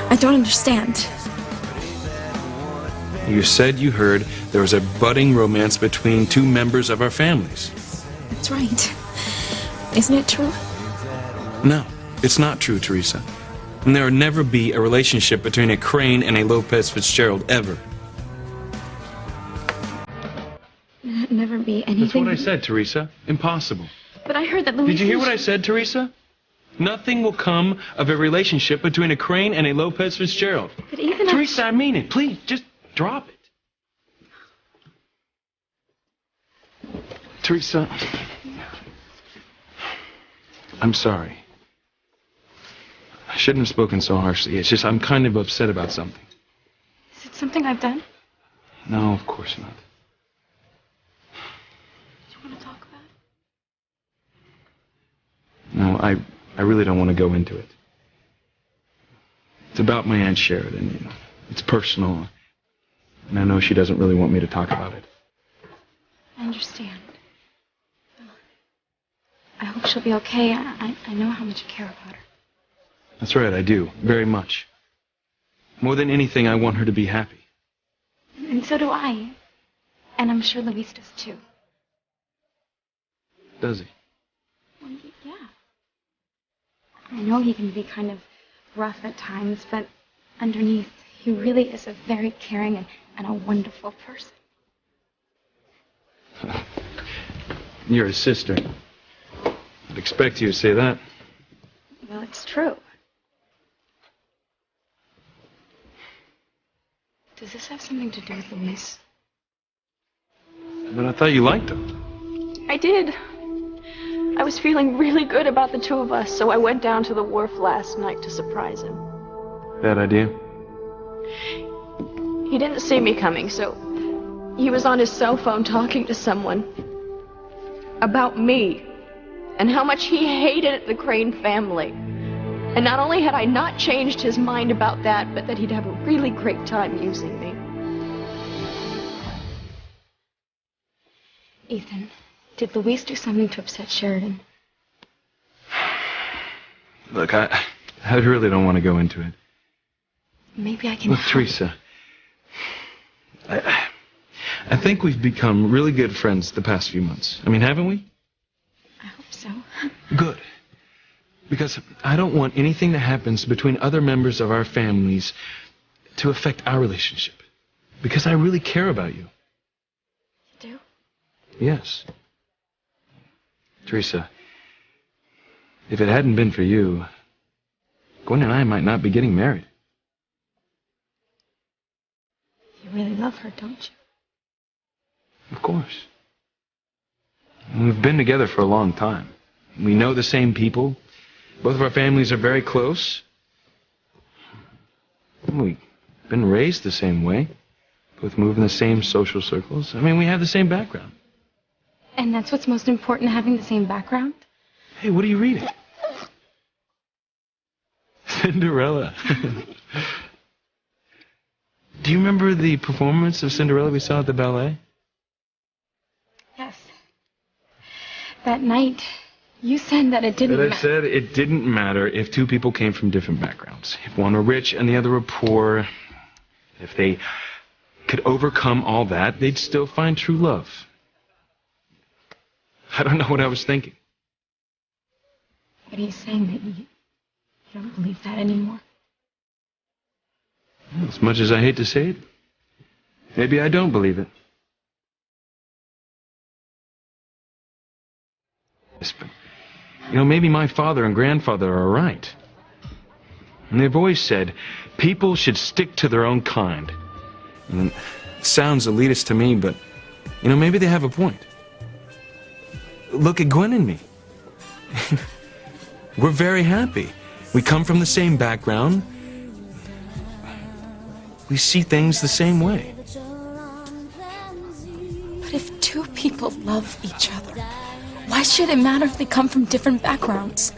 I don't understand. You said you heard there was a budding romance between two members of our families. That's right. Isn't it true? No, it's not true, Theresa. And there will never be a relationship between a Crane and a Lopez Fitzgerald, ever. Never be anything. That's what I said, Theresa. Impossible. But I heard that Louise... Did you hear what I said, Theresa? Nothing will come of a relationship between a Crane and a Lopez Fitzgerald. But even Theresa, I mean it. Please, just drop it. Theresa, I'm sorry. I shouldn't have spoken so harshly. It's just I'm kind of upset about something. Is it something I've done? No, of course not. Do you want to talk about it? No, I really don't want to go into it. It's about my Aunt Sheridan, you know. It's personal. And I know she doesn't really want me to talk about it. I understand. I hope she'll be okay. I know how much you care about her. That's right, I do. Very much. More than anything, I want her to be happy. And so do I. And I'm sure Luis does too. Does he? Well, yeah. I know he can be kind of rough at times, but underneath, he really is a very caring and a wonderful person. You're his sister. I'd expect you to say that. Well, it's true. Does this have something to do with Luis? But I thought you liked him. I did. I was feeling really good about the two of us, so I went down to the wharf last night to surprise him. Bad idea. He didn't see me coming, so he was on his cell phone talking to someone about me and how much he hated the Crane family. And not only had I not changed his mind about that, but that he'd have a really great time using me. Ethan, did Luis do something to upset Sheridan? Look, I really don't want to go into it. Maybe I can Look, help. Theresa, I think we've become really good friends the past few months. I mean, haven't we? I hope so. Good. Because I don't want anything that happens between other members of our families to affect our relationship. Because I really care about you. You do? Yes. Theresa, if it hadn't been for you, Gwen and I might not be getting married. You really love her, don't you? Of course. We've been together for a long time. We know the same people. Both of our families are very close. We've been raised the same way. Both move in the same social circles. I mean, we have the same background. And that's what's most important, having the same background? Hey, what are you reading? Cinderella. Do you remember the performance of Cinderella we saw at the ballet? Yes. That night, you said that it didn't matter. I said it didn't matter if two people came from different backgrounds. If one were rich and the other were poor, if they could overcome all that, they'd still find true love. I don't know what I was thinking. But he's saying that you don't believe that anymore. As much as I hate to say it, maybe I don't believe it. Yes, but, you know, maybe my father and grandfather are right. And they've always said people should stick to their own kind. And it sounds elitist to me, but, you know, maybe they have a point. Look at Gwen and me. We're very happy. We come from the same background. We see things the same way. But if two people love each other, why should it matter if they come from different backgrounds?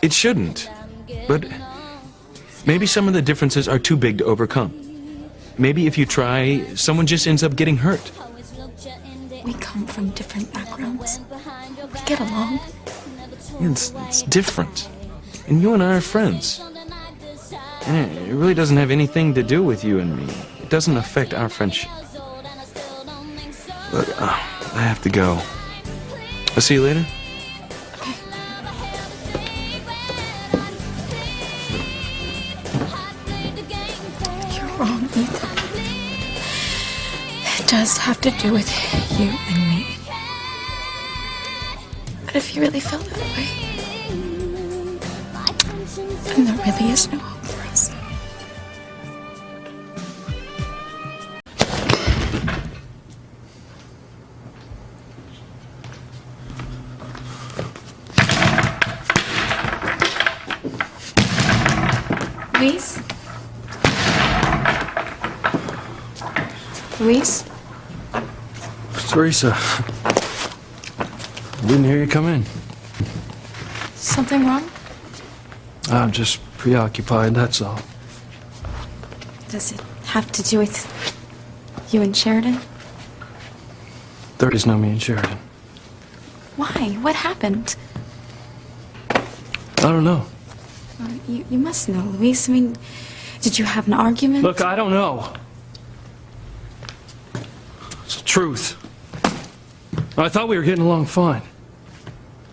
It shouldn't. But maybe some of the differences are too big to overcome. Maybe if you try, someone just ends up getting hurt. We come from different backgrounds. We get along. It's different. And you and I are friends. And it really doesn't have anything to do with you and me. It doesn't affect our friendship. Look, I have to go. I'll see you later. You're wrong, Ethan. It does have to do with you and me. But if you really feel that way, then there really is no hope for us. Louise? Louise? Theresa, I didn't hear you come in. Something wrong? I'm just preoccupied, that's all. Does it have to do with you and Sheridan? There is no me and Sheridan. Why? What happened? I don't know. You must know, Louise. I mean, did you have an argument? Look, I don't know. It's the truth. I thought we were getting along fine.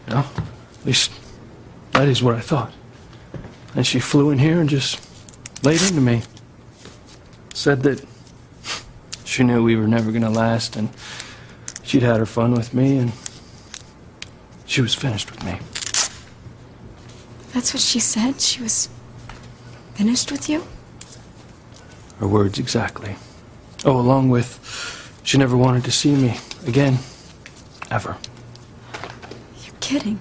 You know? At least, that is what I thought. And she flew in here and just laid into me. Said that she knew we were never gonna last and she'd had her fun with me and she was finished with me. That's what she said? She was finished with you? Her words exactly. Oh, along with, she never wanted to see me again. Ever. You're kidding.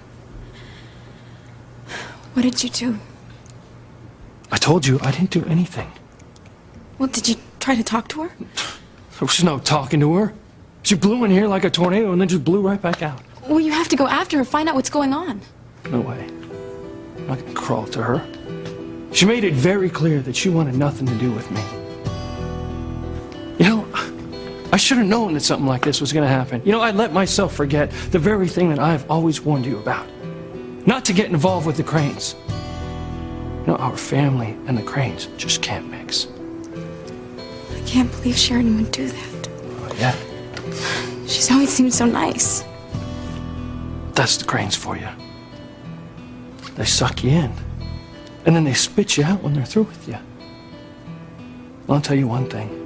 What did you do? I told you I didn't do anything. Well, did you try to talk to her? There was no talking to her. She blew in here like a tornado and then just blew right back out. Well, you have to go after her, find out what's going on. No way. I'm not gonna crawl to her. She made it very clear that she wanted nothing to do with me. You know, I should have known that something like this was gonna happen. You know, I let myself forget the very thing that I've always warned you about. Not to get involved with the Cranes. You know, our family and the Cranes just can't mix. I can't believe Sheridan would do that. Oh, yeah? She's always seemed so nice. That's the Cranes for you. They suck you in. And then they spit you out when they're through with you. Well, I'll tell you one thing.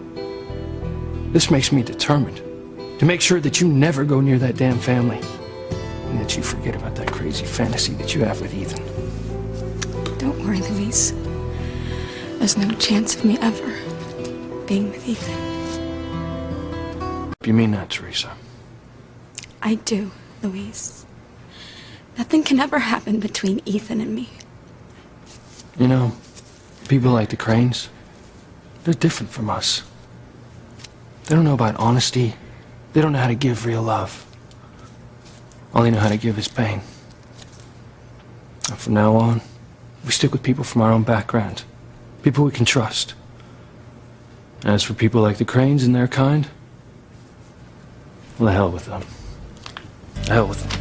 This makes me determined to make sure that you never go near that damn family. And that you forget about that crazy fantasy that you have with Ethan. Don't worry, Louise. There's no chance of me ever being with Ethan. You mean that, Theresa? I do, Louise. Nothing can ever happen between Ethan and me. You know, people like the Cranes, they're different from us. They don't know about honesty. They don't know how to give real love. All they know how to give is pain. And from now on, we stick with people from our own background. People we can trust. As for people like the Cranes and their kind, well, the hell with them. The hell with them.